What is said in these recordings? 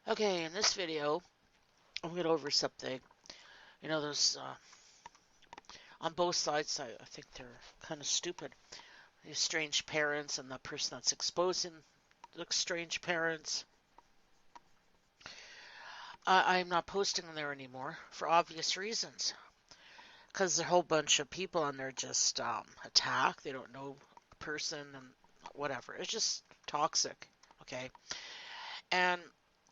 Okay, in this video, I'm going to go over something. Those on both sides, I think they're kind of stupid. The estranged parents and the person that's exposing the estranged parents. I'm not posting them there anymore for obvious reasons. Because there's a whole bunch of people on there just attack. They don't know the person and whatever. It's just toxic. Okay, and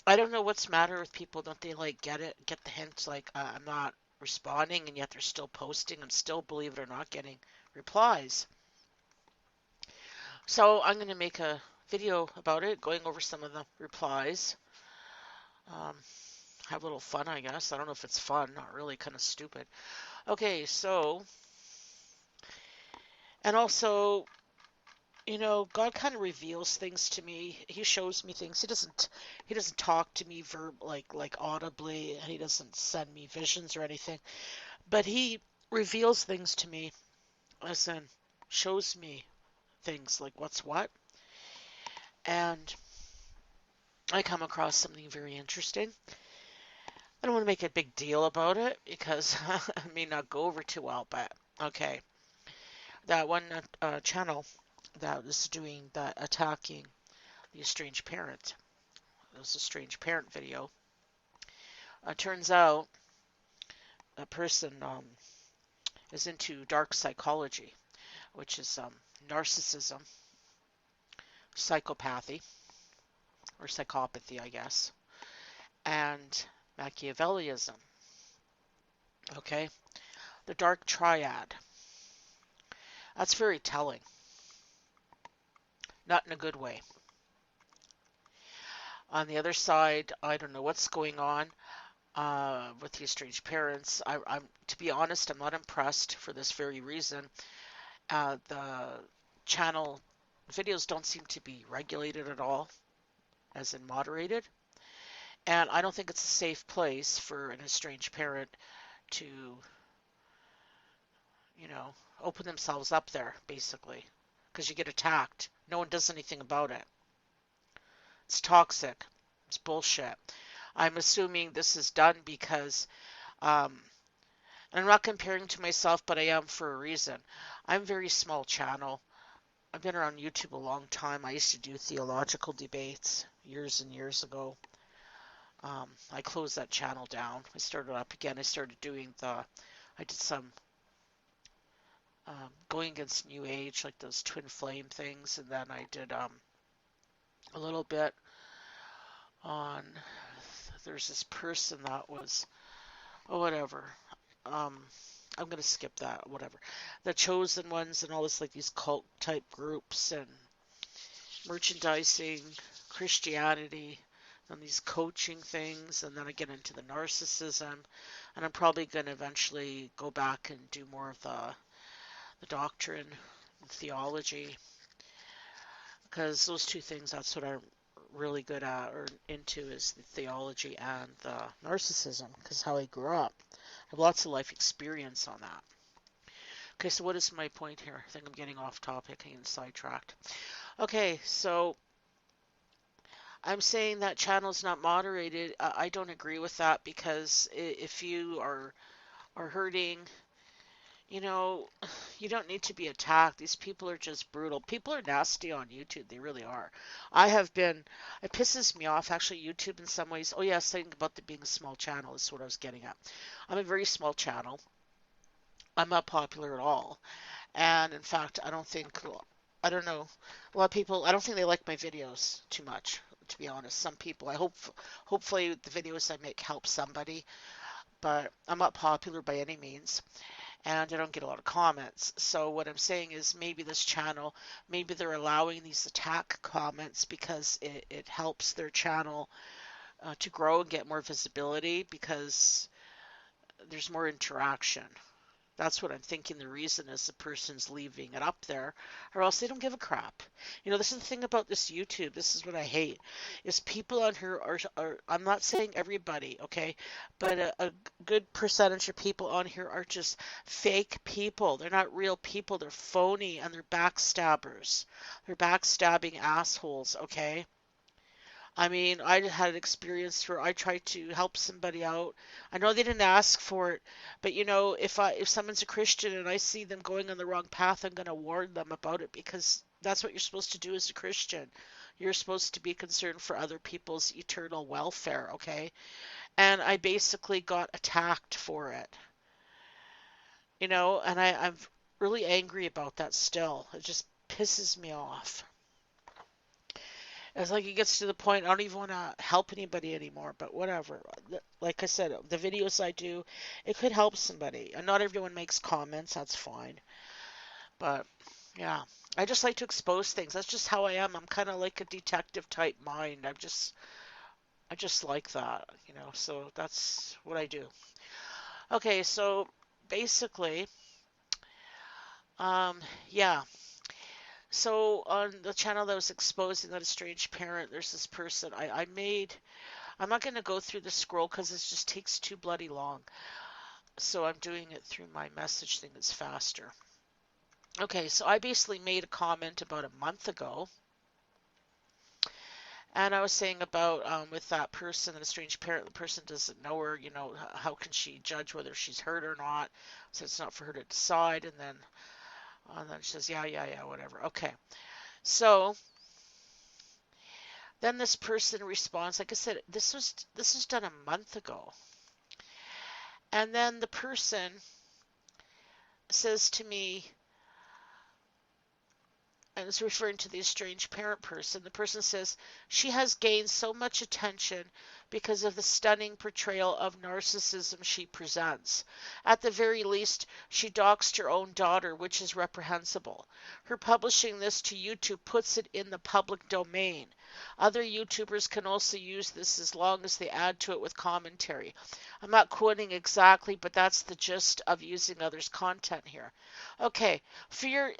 I don't know what's the matter with people. Don't they like get the hint? Like I'm not responding, and yet they're still posting and still, believe it or not, getting replies. So I'm going to make a video about it, going over some of the replies. Um, have a little fun, I guess. I don't know if it's fun, not really, kind of stupid. Okay, so and also, God kind of reveals things to me. He shows me things. He doesn't talk to me like audibly. He doesn't send me visions or anything. But he reveals things to me, as in shows me things like what's what. And I come across something very interesting. I don't want to make a big deal about it because it may not go over too well, but okay. That one channel that was doing that attacking the estranged parent. It was a strange parent video. Turns out a person is into dark psychology, which is narcissism, psychopathy, or psychopathy, I guess, and Machiavellism. Okay, the dark triad. That's very telling, not in a good way. On the other side, I don't know what's going on with the estranged parents. To be honest, I'm not impressed for this very reason. The channel videos don't seem to be regulated at all, as in moderated. And I don't think it's a safe place for an estranged parent to, you know, open themselves up there, basically, because you get attacked. No one does anything about it. It's toxic. It's bullshit. I'm assuming this is done because, um, and I'm not comparing to myself, but I am for a reason. I'm a very small channel. I've been around YouTube a long time. I used to do theological debates years and years ago. I closed that channel down. I started up again. I did some going against New Age, like those twin flame things, and then I did a little bit on. There's this person that was, oh, whatever. Um, I'm gonna skip that, whatever. The chosen ones and all this, like these cult type groups and merchandising, Christianity, and these coaching things, and then I get into the narcissism, and I'm probably going to eventually go back and do more of the doctrine and theology, because those two things, that's what I'm really good at or into is the theology and the narcissism, because how I grew up. I have lots of life experience on that. Okay, so what is my point here? I think I'm getting off topic and sidetracked. Okay, so I'm saying that channel's not moderated. I don't agree with that because if you are hurting, you know, you don't need to be attacked. These people are just brutal. People are nasty on YouTube. They really are. I have been. It pisses me off actually. YouTube in some ways. Oh yeah, saying about the being a small channel is what I was getting at. I'm a very small channel. I'm not popular at all. And in fact, I don't think, I don't know, a lot of people, I don't think they like my videos too much, to be honest. Some people, hopefully the videos I make help somebody, but I'm not popular by any means, and I don't get a lot of comments. So what I'm saying is maybe this channel, maybe they're allowing these attack comments because it helps their channel to grow and get more visibility because there's more interaction. That's what I'm thinking the reason is the person's leaving it up there, or else they don't give a crap. This is the thing about this YouTube. This is what I hate, is people on here I'm not saying everybody, okay, but a good percentage of people on here are just fake people. They're not real people. They're phony and they're backstabbers. They're backstabbing assholes, okay? I mean, I had an experience where I tried to help somebody out. I know they didn't ask for it, but if someone's a Christian and I see them going on the wrong path, I'm going to warn them about it because that's what you're supposed to do as a Christian. You're supposed to be concerned for other people's eternal welfare, okay? And I basically got attacked for it, and I'm really angry about that still. It just pisses me off. It's like it gets to the point I don't even want to help anybody anymore, but whatever. Like I said, the videos I do, it could help somebody. And not everyone makes comments, that's fine. But yeah, I just like to expose things. That's just how I am. I'm kind of like a detective type mind. I just like that, so that's what I do. Okay, so basically, yeah. So on the channel that was exposing that estranged parent, there's this person I made. I'm not going to go through the scroll because it just takes too bloody long. So I'm doing it through my message thing. It's faster. Okay, so I basically made a comment about a month ago. And I was saying about with that person, an estranged parent, the person doesn't know her, how can she judge whether she's hurt or not? So it's not for her to decide. And then she says, yeah, yeah, yeah, whatever. Okay. So then this person responds, like I said, this was done a month ago. And then the person says to me, and it's referring to the estranged parent person, the person says, she has gained so much attention because of the stunning portrayal of narcissism she presents. At the very least, she doxed her own daughter, which is reprehensible. Her publishing this to YouTube puts it in the public domain. Other YouTubers can also use this as long as they add to it with commentary. I'm not quoting exactly, but that's the gist of using others' content here. Okay, for your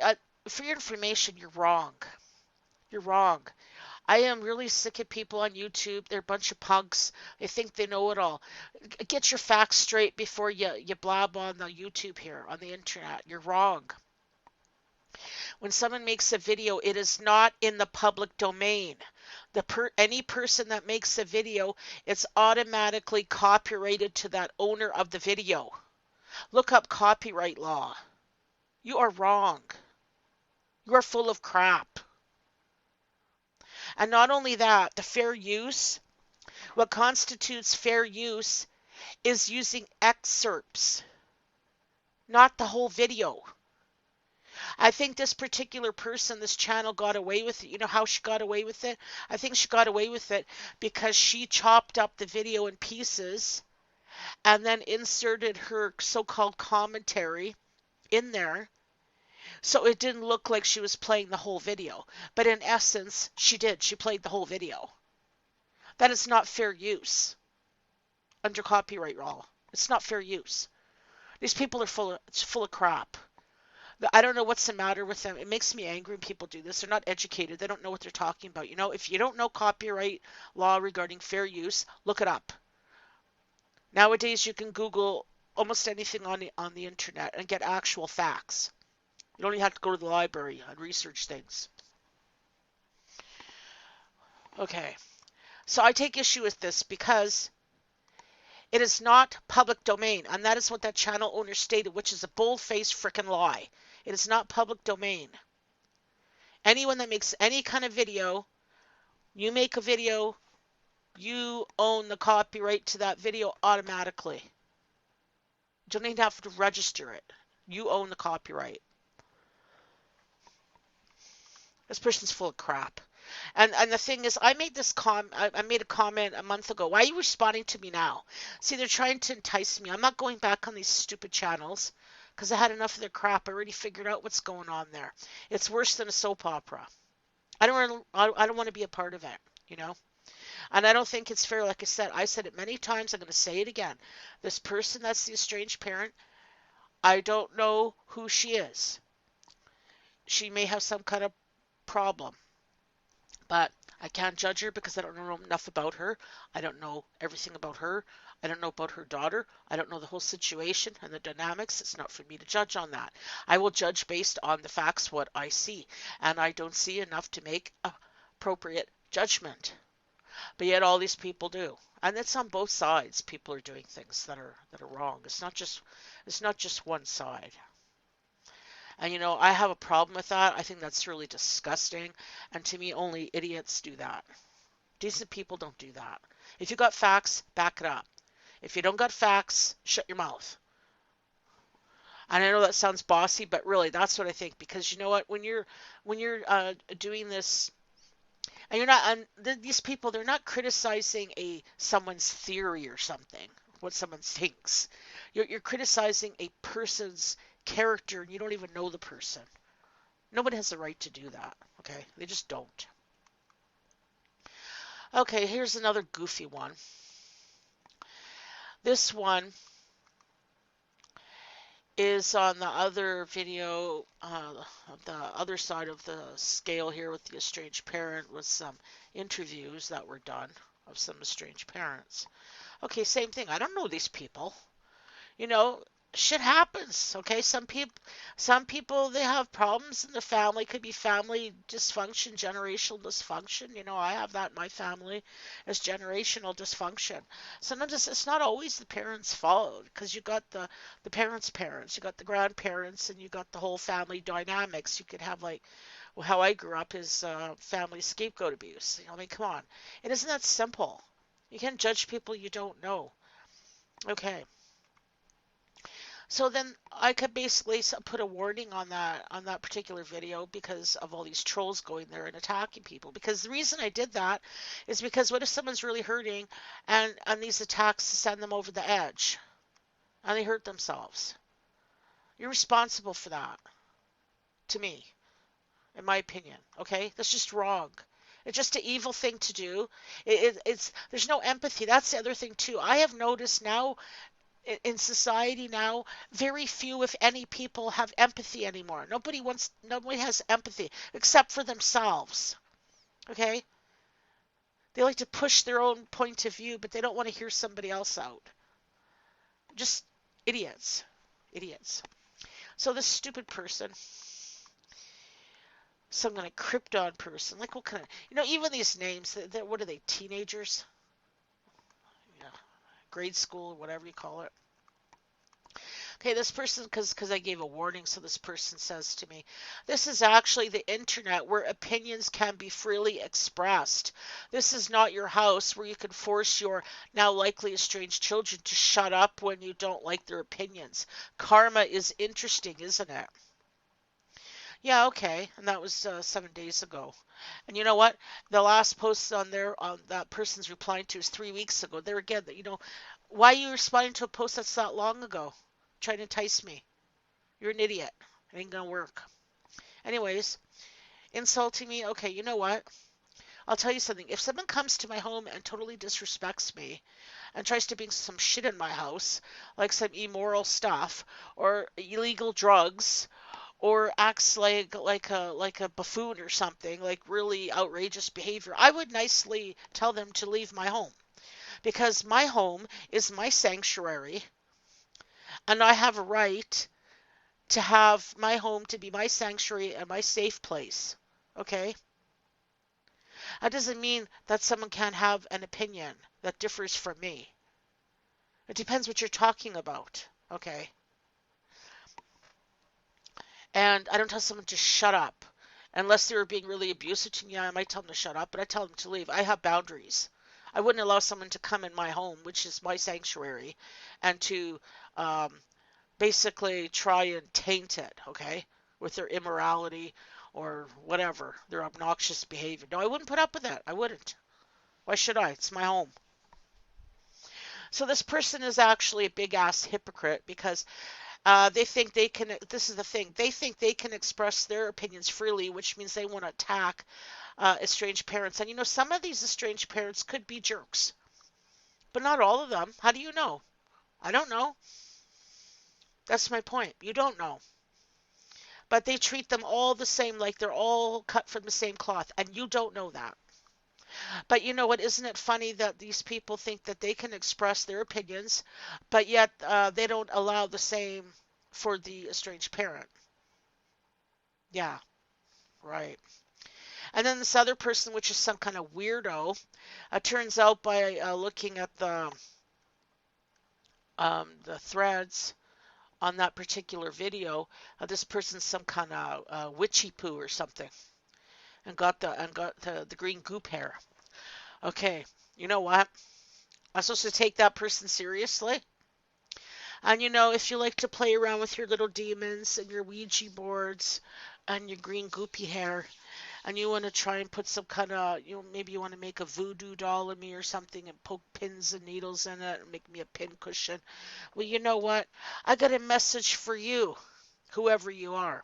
information, you're wrong. You're wrong. I am really sick of people on YouTube. They're a bunch of punks. They think they know it all. Get your facts straight before you blab on the YouTube here, on the internet. You're wrong. When someone makes a video, it is not in the public domain. Any person that makes a video, it's automatically copyrighted to that owner of the video. Look up copyright law. You are wrong. You are full of crap. And not only that, the fair use, what constitutes fair use is using excerpts, not the whole video. I think this particular person, this channel got away with it. You know how she got away with it? I think she got away with it because she chopped up the video in pieces and then inserted her so-called commentary in there. So it didn't look like she was playing the whole video. But in essence, she did. She played the whole video. That is not fair use under copyright law. It's not fair use. These people are full of crap. I don't know what's the matter with them. It makes me angry when people do this. They're not educated. They don't know what they're talking about. If you don't know copyright law regarding fair use, look it up. Nowadays, you can Google almost anything on the internet and get actual facts. You don't even have to go to the library and research things. Okay, so I take issue with this because it is not public domain, and that is what that channel owner stated, which is a bold-faced frickin' lie. It is not public domain. Anyone that makes any kind of video, you make a video, you own the copyright to that video automatically. You don't even have to register it. You own the copyright. This person's full of crap. And the thing is, I made a comment a month ago. Why are you responding to me now? See, they're trying to entice me. I'm not going back on these stupid channels because I had enough of their crap. I already figured out what's going on there. It's worse than a soap opera. I don't want to be a part of it, And I don't think it's fair. Like I said it many times. I'm going to say it again. This person that's the estranged parent, I don't know who she is. She may have some kind of problem. But I can't judge her because I don't know enough about her. I don't know everything about her. I don't know about her daughter. I don't know the whole situation and the dynamics. It's not for me to judge on that. I will judge based on the facts, what I see. And I don't see enough to make appropriate judgment. But yet all these people do. And it's on both sides. People are doing things that are wrong. It's not just one side. And I have a problem with that. I think that's really disgusting. And to me, only idiots do that. Decent people don't do that. If you got facts, back it up. If you don't got facts, shut your mouth. And I know that sounds bossy, but really, that's what I think. Because you know what? When you're doing this, and you're not, and these people, they're not criticizing someone's theory or something, what someone thinks. You're criticizing a person's character, and you don't even know the person. Nobody has the right to do that. Okay, they just don't. Okay, here's another goofy one. This one is on the other video, the other side of the scale here with the estranged parent, with some interviews that were done of some estranged parents. Okay, same thing. I don't know these people. You know, shit happens. Okay, some people they have problems in the family. Could be family dysfunction, generational dysfunction. I have that in my family as generational dysfunction. Sometimes it's not always the parents' fault, because you got the parents, you got the grandparents, and you got the whole family dynamics. You could have, like, well, how I grew up is family scapegoat abuse. I mean, come on, it isn't that simple. You can't judge people you don't know. Okay. So then I could basically put a warning on that particular video, because of all these trolls going there and attacking people. Because the reason I did that is because, what if someone's really hurting, and these attacks send them over the edge and they hurt themselves? You're responsible for that, to me, in my opinion. Okay, that's just wrong. It's just an evil thing to do. It's there's no empathy. That's the other thing too. I have noticed now in society now, very few, if any, people have empathy anymore. Nobody has empathy except for themselves. Okay? They like to push their own point of view, but they don't want to hear somebody else out. Just idiots. Idiots. So this stupid person, some kind of Krypton person, like, what kind of, even these names, what are they, teenagers? Yeah, grade school, or whatever you call it. Okay, this person, because I gave a warning, so this person says to me, this is actually the internet, where opinions can be freely expressed. This is not your house where you can force your now likely estranged children to shut up when you don't like their opinions. Karma is interesting, isn't it? Yeah, okay. And that was 7 days ago. And you know what? The last post on there, on that person's replying to, is 3 weeks ago. There again, why are you responding to a post that's that long ago? Trying to entice me. You're an idiot. It ain't gonna work. Anyways, insulting me. Okay, you know what? I'll tell you something. If someone comes to my home and totally disrespects me and tries to bring some shit in my house, like some immoral stuff or illegal drugs, or acts like a buffoon or something, like really outrageous behavior, I would nicely tell them to leave my home, because my home is my sanctuary, and I have a right to have my home to be my sanctuary and my safe place. Okay? That doesn't mean that someone can't have an opinion that differs from me. It depends what you're talking about. Okay? And I don't tell someone to shut up. Unless they were being really abusive to me, I might tell them to shut up, but I tell them to leave. I have boundaries. I wouldn't allow someone to come in my home, which is my sanctuary, and to basically try and taint it, okay, with their immorality or whatever, their obnoxious behavior. No, I wouldn't put up with that. I wouldn't. Why should I? It's my home. So this person is actually a big ass hypocrite, because they think they can, this is the thing, they think they can express their opinions freely, which means they want to attack estranged parents. And some of these estranged parents could be jerks, but not all of them. How do you know? I don't know. That's my point. You don't know. But they treat them all the same, like they're all cut from the same cloth, and you don't know that. But you know what? Isn't it funny that these people think that they can express their opinions, but yet they don't allow the same for the estranged parent? Yeah, right. And then this other person, which is some kind of weirdo, turns out by looking at the threads on that particular video, this person's some kind of witchy poo or something, and got the green goop hair. Okay, you know what? I'm supposed to take that person seriously? And if you like to play around with your little demons and your Ouija boards and your green goopy hair, and you want to try and put some kind of, maybe you want to make a voodoo doll of me or something and poke pins and needles in it and make me a pin cushion. Well, you know what? I got a message for you, whoever you are.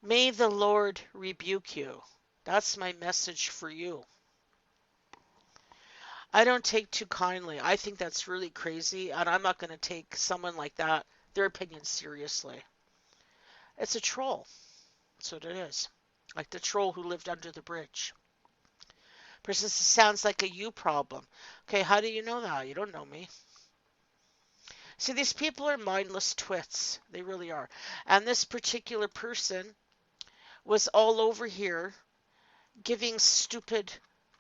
May the Lord rebuke you. That's my message for you. I don't take too kindly. I think that's really crazy, and I'm not going to take someone like that, their opinion, seriously. It's a troll. That's what it is. Like the troll who lived under the bridge. Person sounds like a you problem. Okay, how do you know that? You don't know me. See, these people are mindless twits. They really are. And this particular person was all over here giving stupid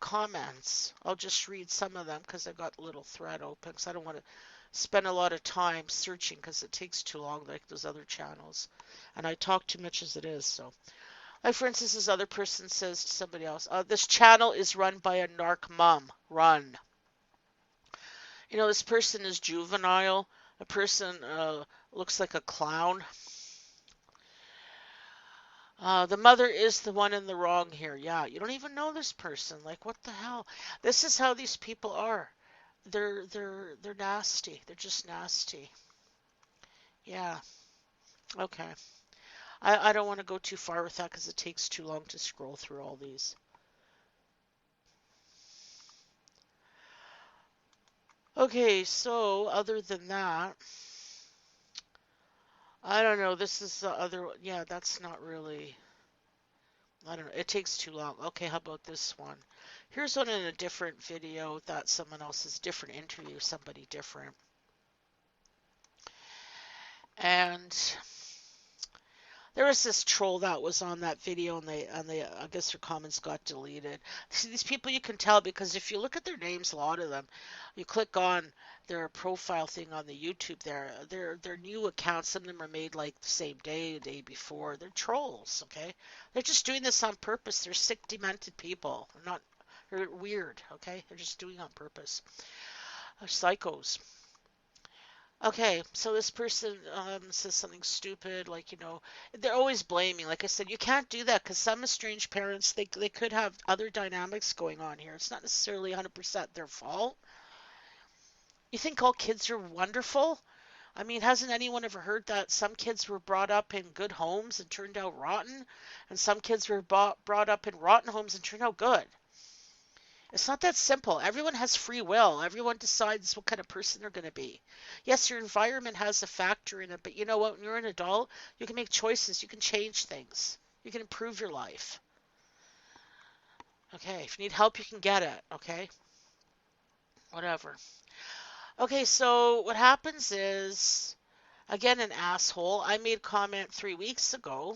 comments. I'll just read some of them because I got a little thread open because I don't want to spend a lot of time searching because it takes too long like those other channels. And I talk too much as it is, so. Like, for instance, this other person says to somebody else, this channel is run by a narc mom. Run. This person is juvenile. A person looks like a clown. The mother is the one in the wrong here. Yeah, you don't even know this person. Like, what the hell? This is how these people are. They're nasty. They're just nasty. Yeah. Okay. I don't want to go too far with that because it takes too long to scroll through all these. Okay, so other than that, I don't know. This is the other. Yeah, that's not really. I don't know. It takes too long. Okay, how about this one? Here's one in a different video that someone else's different interview, somebody different. And there was this troll that was on that video, and they I guess their comments got deleted. See, these people you can tell because if you look at their names, a lot of them, you click on their profile thing on the YouTube there, their new accounts. Some of them are made like the same day, the day before. They're trolls, okay? They're just doing this on purpose. They're sick, demented people. They're weird, okay? They're just doing it on purpose. Psychos. Okay, so this person says something stupid, like, they're always blaming. Like I said, you can't do that because some estranged parents, they could have other dynamics going on here. It's not necessarily 100% their fault. You think all kids are wonderful? I mean, hasn't anyone ever heard that some kids were brought up in good homes and turned out rotten, and some kids were brought up in rotten homes and turned out good? It's not that simple. Everyone has free will. Everyone decides what kind of person they're going to be. Yes, your environment has a factor in it, but you know what? When you're an adult, you can make choices. You can change things. You can improve your life. Okay, if you need help, you can get it. Okay? Whatever. Okay, so what happens is, again, an asshole. I made a comment 3 weeks ago.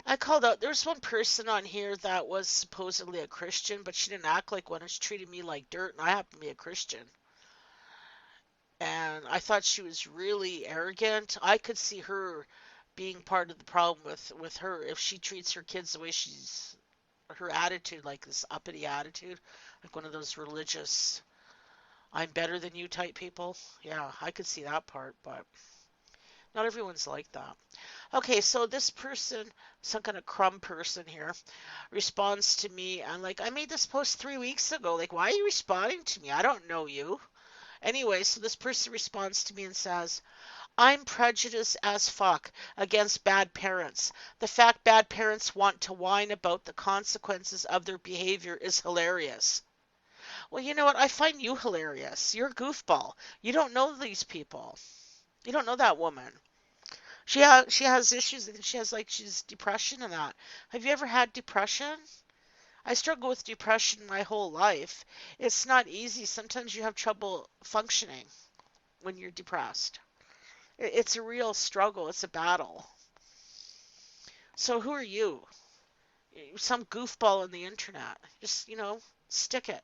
I called out, there's one person on here that was supposedly a Christian, but she didn't act like one. She treated me like dirt, and I happen to be a Christian. And I thought she was really arrogant. I could see her being part of the problem with her if she treats her kids the way her attitude, like this uppity attitude, like one of those religious, I'm better than you type people. Yeah, I could see that part, but not everyone's like that. Okay, so this person, some kind of crumb person here, responds to me and like, I made this post 3 weeks ago. Like, why are you responding to me? I don't know you. Anyway, so this person responds to me and says, I'm prejudiced as fuck against bad parents. The fact bad parents want to whine about the consequences of their behavior is hilarious. Well, you know what? I find you hilarious. You're a goofball. You don't know these people. You don't know that woman. She has issues. She's depression and that. Have you ever had depression? I struggle with depression my whole life. It's not easy. Sometimes you have trouble functioning when you're depressed. It's a real struggle. It's a battle. So who are you? Some goofball on the internet. Just, stick it.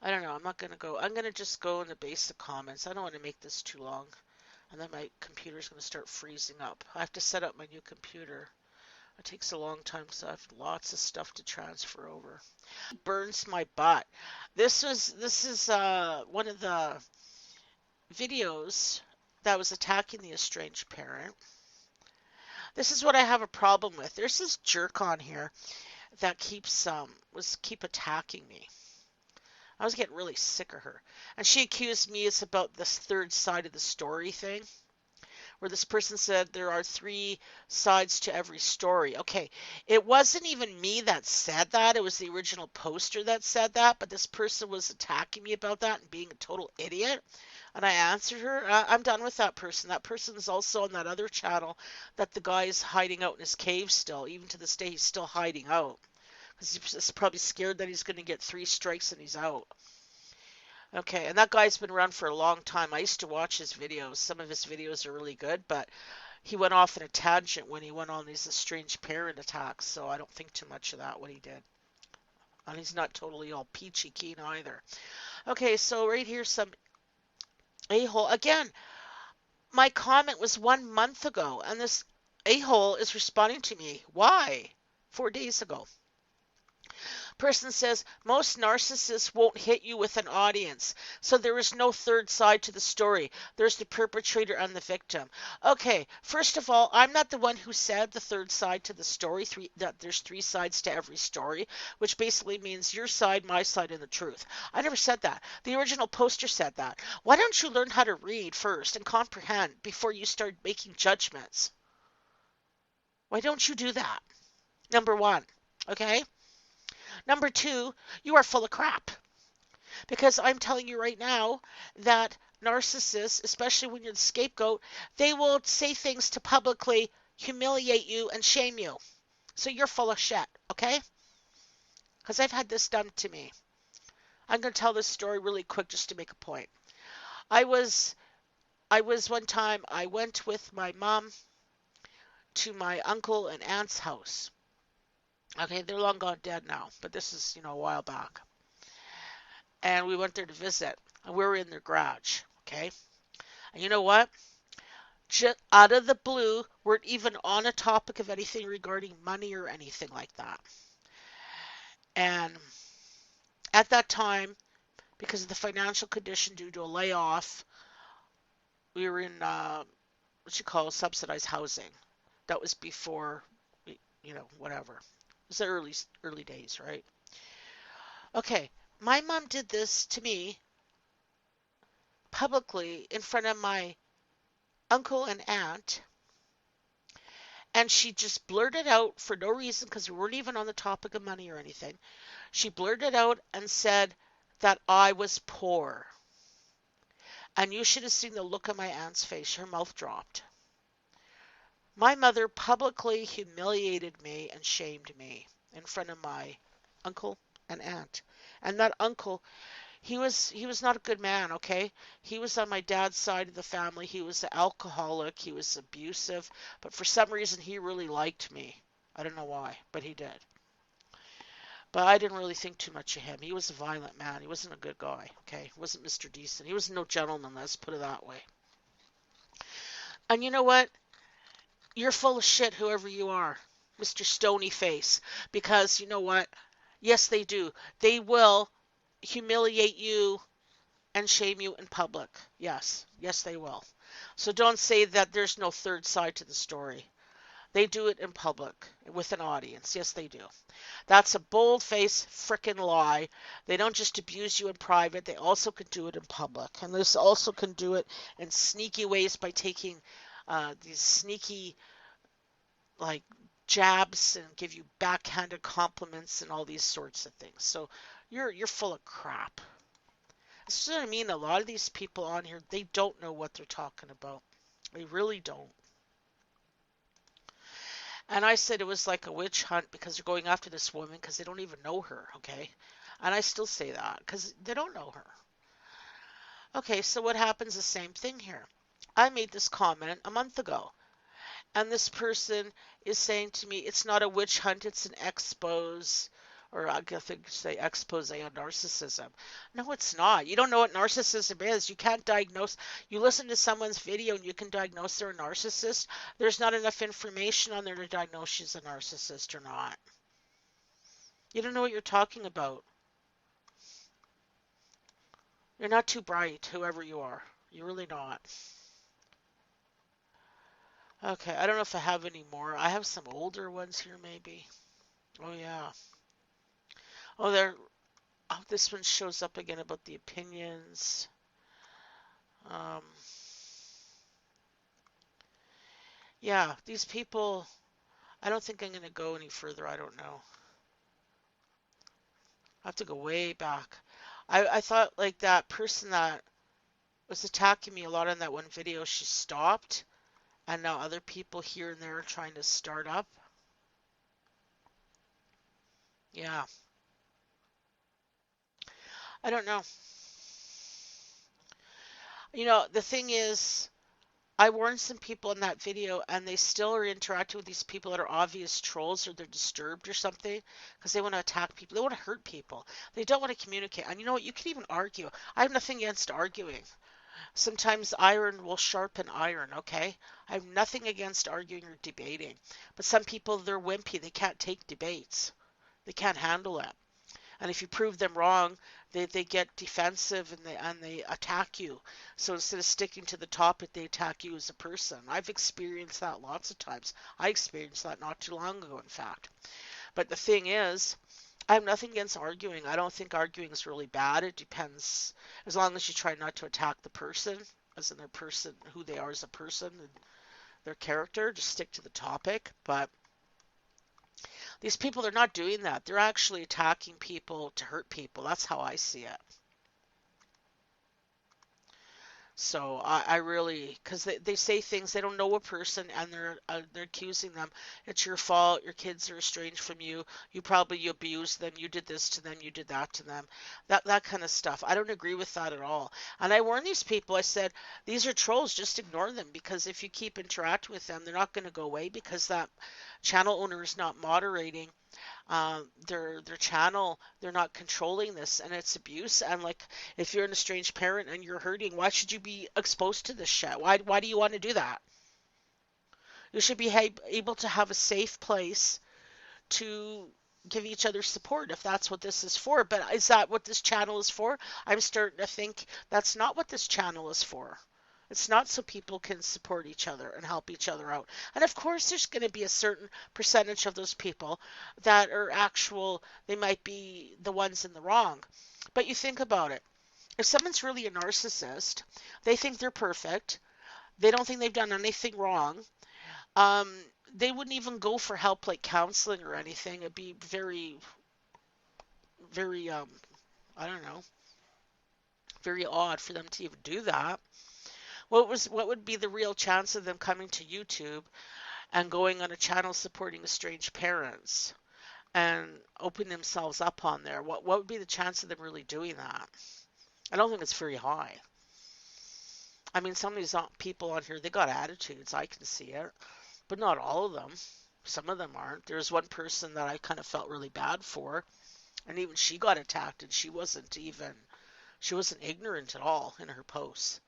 I don't know. I'm not going to go. I'm going to just go in the basic comments. I don't want to make this too long. And then my computer's going to start freezing up. I have to set up my new computer. It takes a long time because I have lots of stuff to transfer over. Burns my butt. This is one of the videos that was attacking the estranged parent. This is what I have a problem with. There's this jerk on here that keep attacking me. I was getting really sick of her. And she accused me it's about this third side of the story thing, where this person said there are three sides to every story. Okay, it wasn't even me that said that. It was the original poster that said that, but this person was attacking me about that and being a total idiot. And I answered her, I'm done with that person. That person is also on that other channel that the guy is hiding out in his cave still. Even to this day, he's still hiding out. Because he's probably scared that he's going to get 3 strikes and he's out. Okay, and that guy's been around for a long time. I used to watch his videos. Some of his videos are really good, but he went off in a tangent when he went on these estranged parent attacks, so I don't think too much of that, what he did. And he's not totally all peachy keen either. Okay, so right here, some a-hole. Again, my comment was 1 month ago, and this a-hole is responding to me. Why? 4 days ago. Person says most narcissists won't hit you with an audience, so there is no third side to the story. There's the perpetrator and the victim. Okay, first of all, I'm not the one who said the third side to the story, that there's 3 sides to every story, which basically means your side, my side, and the truth. I never said that. The original poster said that. Why don't you learn how to read first and comprehend before you start making judgments? Why don't you do that? Number one, okay? Number two, you are full of crap. Because I'm telling you right now that narcissists, especially when you're the scapegoat, they will say things to publicly humiliate you and shame you. So you're full of shit, okay? Because I've had this done to me. I'm going to tell this story really quick just to make a point. I was one time, I went with my mom to my uncle and aunt's house. Okay, they're long gone dead now, but this is, a while back. And we went there to visit, and we were in their garage, okay? And you know what? Just out of the blue, weren't even on a topic of anything regarding money or anything like that. And at that time, because of the financial condition due to a layoff, we were in what you call subsidized housing. That was before, whatever. It was the early days, right? Okay, my mom did this to me publicly in front of my uncle and aunt, and she just blurted out for no reason because we weren't even on the topic of money or anything. She blurted out and said that I was poor. And you should have seen the look on my aunt's face. Her mouth dropped. My mother publicly humiliated me and shamed me in front of my uncle and aunt. And that uncle, he was not a good man, okay? He was on my dad's side of the family. He was an alcoholic. He was abusive. But for some reason, he really liked me. I don't know why, but he did. But I didn't really think too much of him. He was a violent man. He wasn't a good guy, okay? He wasn't Mr. Decent. He was no gentleman, let's put it that way. And you know what? You're full of shit, whoever you are, Mr. Stony Face. Because you know what? Yes, they do. They will humiliate you and shame you in public. Yes. Yes, they will. So don't say that there's no third side to the story. They do it in public with an audience. Yes, they do. That's a bold-faced frickin' lie. They don't just abuse you in private. They also can do it in public. And they also can do it in sneaky ways by taking these sneaky, like, jabs and give you backhanded compliments and all these sorts of things. So you're full of crap. This is what I mean. A lot of these people on here, they don't know what they're talking about. They really don't. And I said it was like a witch hunt because they're going after this woman because they don't even know her, okay? And I still say that because they don't know her. Okay, so what happens? The same thing here. I made this comment a month ago. And this person is saying to me, it's not a witch hunt, it's an expose, or I guess I could say expose on narcissism. No, it's not. You don't know what narcissism is. You can't diagnose. You listen to someone's video and you can diagnose they're a narcissist. There's not enough information on there to diagnose she's a narcissist or not. You don't know what you're talking about. You're not too bright, whoever you are. You're really not. Okay, I don't know if I have any more. I have some older ones here, maybe. Oh, yeah. Oh, there. Oh, this one shows up again about the opinions. Um, yeah, these people, I don't think I'm going to go any further. I don't know. I have to go way back. I thought like that person that was attacking me a lot in that one video, she stopped. And now other people here and there are trying to start up. Yeah, I don't know. The thing is, I warned some people in that video, and they still are interacting with these people that are obvious trolls or they're disturbed or something because they want to attack people. They want to hurt people. They don't want to communicate. And you know what? You can even argue. I have nothing against arguing. Sometimes iron will sharpen iron, okay? I have nothing against arguing or debating. But some people, they're wimpy. They can't take debates, they can't handle it. And if you prove them wrong, they get defensive and they attack you. So instead of sticking to the topic, they attack you as a person. I've experienced that lots of times. I experienced that not too long ago, in fact. But the thing is, I have nothing against arguing. I don't think arguing is really bad. It depends, as long as you try not to attack the person, as in their person, who they are as a person, and their character. Just stick to the topic. But these people are not doing that. They're actually attacking people to hurt people. That's how I see it. So I really, because they say things, they don't know a person and they're accusing them. It's your fault. Your kids are estranged from you. You probably abused them. You did this to them. You did that to them. That kind of stuff. I don't agree with that at all. And I warn these people. I said these are trolls. Just ignore them because if you keep interacting with them, they're not going to go away because that channel owner is not moderating their channel. They're not controlling this, and it's abuse. And like, if you're an estranged parent and you're hurting, why should you be exposed to this shit? Why do you want to do that? You should be able to have a safe place to give each other support if that's what this is for. But is that what this channel is for? I'm starting to think that's not what this channel is for. It's not so people can support each other and help each other out. And of course, there's going to be a certain percentage of those people that are actual, they might be the ones in the wrong. But you think about it. If someone's really a narcissist, they think they're perfect, they don't think they've done anything wrong, um, they wouldn't even go for help like counseling or anything. It'd be very, very, I don't know, very odd for them to even do that. What would be the real chance of them coming to YouTube and going on a channel supporting estranged parents and opening themselves up on there? What would be the chance of them really doing that? I don't think it's very high. I mean, some of these people on here, they got attitudes. I can see it, but not all of them. Some of them aren't. There's one person that I kind of felt really bad for, and even she got attacked, and she wasn't ignorant at all in her posts.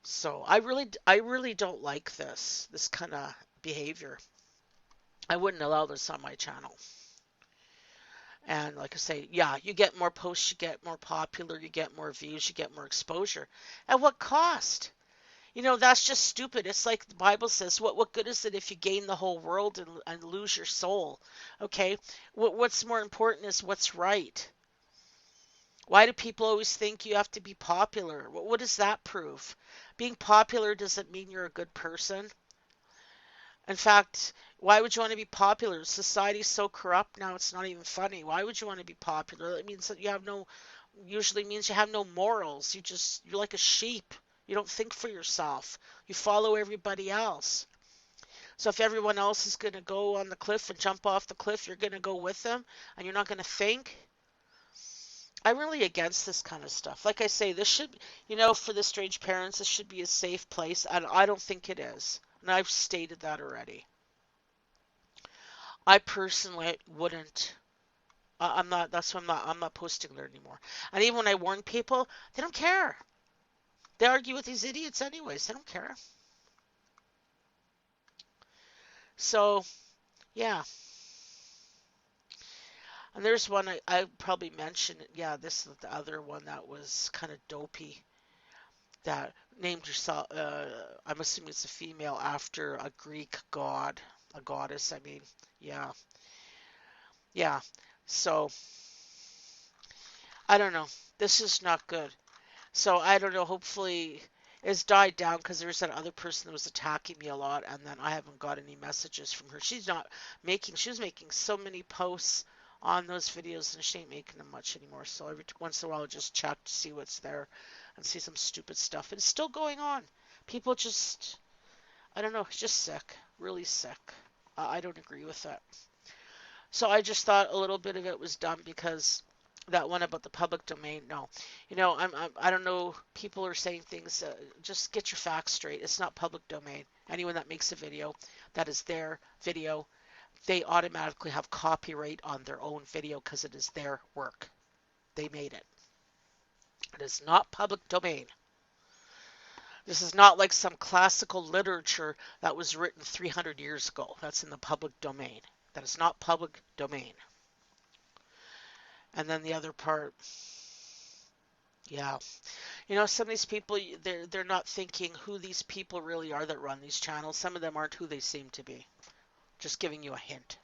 So I really don't like this kind of behavior. I wouldn't allow this on my channel. And like I say, yeah, you get more posts, you get more popular, you get more views, you get more exposure. At what cost? That's just stupid. It's like the Bible says, what good is it if you gain the whole world and lose your soul? Okay? What's more important is what's right. Why do people always think you have to be popular? What does that prove? Being popular doesn't mean you're a good person. In fact, why would you want to be popular? Society's so corrupt now, it's not even funny. Why would you want to be popular? It means that usually means you have no morals. You're like a sheep. You don't think for yourself. You follow everybody else. So if everyone else is going to go on the cliff and jump off the cliff, you're going to go with them and you're not going to think. I'm really against this kind of stuff. Like I say, this should, for the estranged parents, this should be a safe place, and I don't think it is. And I've stated that already. I personally wouldn't. I'm not. That's why I'm not posting there anymore. And even when I warn people, they don't care. They argue with these idiots anyways. They don't care. So yeah. And there's one I probably mentioned. Yeah, this is the other one that was kind of dopey. That named herself. I'm assuming it's a female after a Greek god, a goddess. I mean, yeah, yeah. So I don't know. This is not good. So I don't know. Hopefully, it's died down because there's that other person that was attacking me a lot, and then I haven't got any messages from her. She's not making. She was making so many posts on those videos, and she ain't making them much anymore. So every once in a while, I just check to see what's there, and see some stupid stuff. And it's still going on. People just, I don't know, it's just sick, really sick. I don't agree with that. So I just thought a little bit of it was dumb because that one about the public domain. No, I don't know. People are saying things. Just get your facts straight. It's not public domain. Anyone that makes a video, that is their video. They automatically have copyright on their own video because it is their work. They made it. It is not public domain. This is not like some classical literature that was written 300 years ago. That's in the public domain. That is not public domain. And then the other part, yeah. Some of these people, they're not thinking who these people really are that run these channels. Some of them aren't who they seem to be. Just giving you a hint.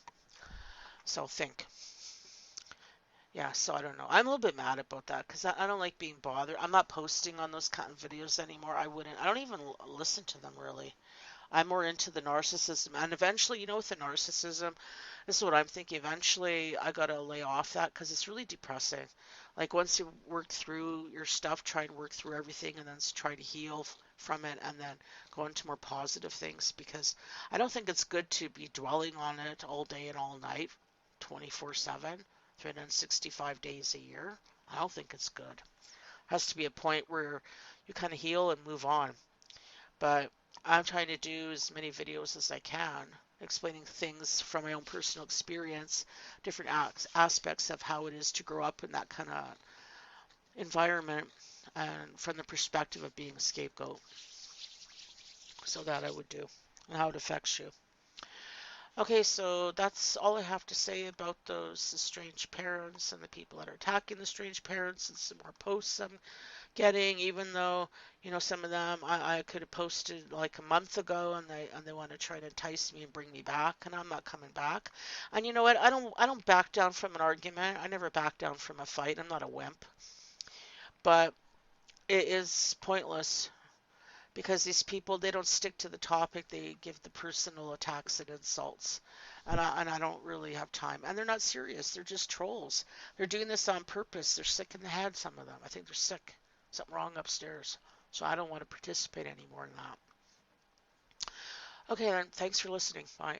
So think. Yeah, so I don't know. I'm a little bit mad about that because I don't like being bothered. I'm not posting on those kind of videos anymore. I wouldn't. I don't even listen to them really. I'm more into the narcissism. And eventually, with the narcissism, this is what I'm thinking. Eventually, I got to lay off that because it's really depressing. Like, once you work through your stuff, try and work through everything and then try to heal from it and then go into more positive things because I don't think it's good to be dwelling on it all day and all night, 24/7, 365 days a year. I don't think it's good. It has to be a point where you kind of heal and move on. But I'm trying to do as many videos as I can, explaining things from my own personal experience, different aspects of how it is to grow up in that kind of environment, and from the perspective of being a scapegoat. So that I would do, and how it affects you. Okay, so that's all I have to say about those estranged parents and the people that are attacking the estranged parents, and some more posts I'm getting, even though some of them I could have posted like a month ago, and they want to try to entice me and bring me back, and I'm not coming back. And you know what? I don't back down from an argument. I never back down from a fight. I'm not a wimp. But it is pointless because these people, they don't stick to the topic. They give the personal attacks and insults. And I don't really have time. And they're not serious. They're just trolls. They're doing this on purpose. They're sick in the head, some of them. I think they're sick. Something wrong upstairs. So I don't want to participate anymore in that. Okay, then. Thanks for listening. Bye.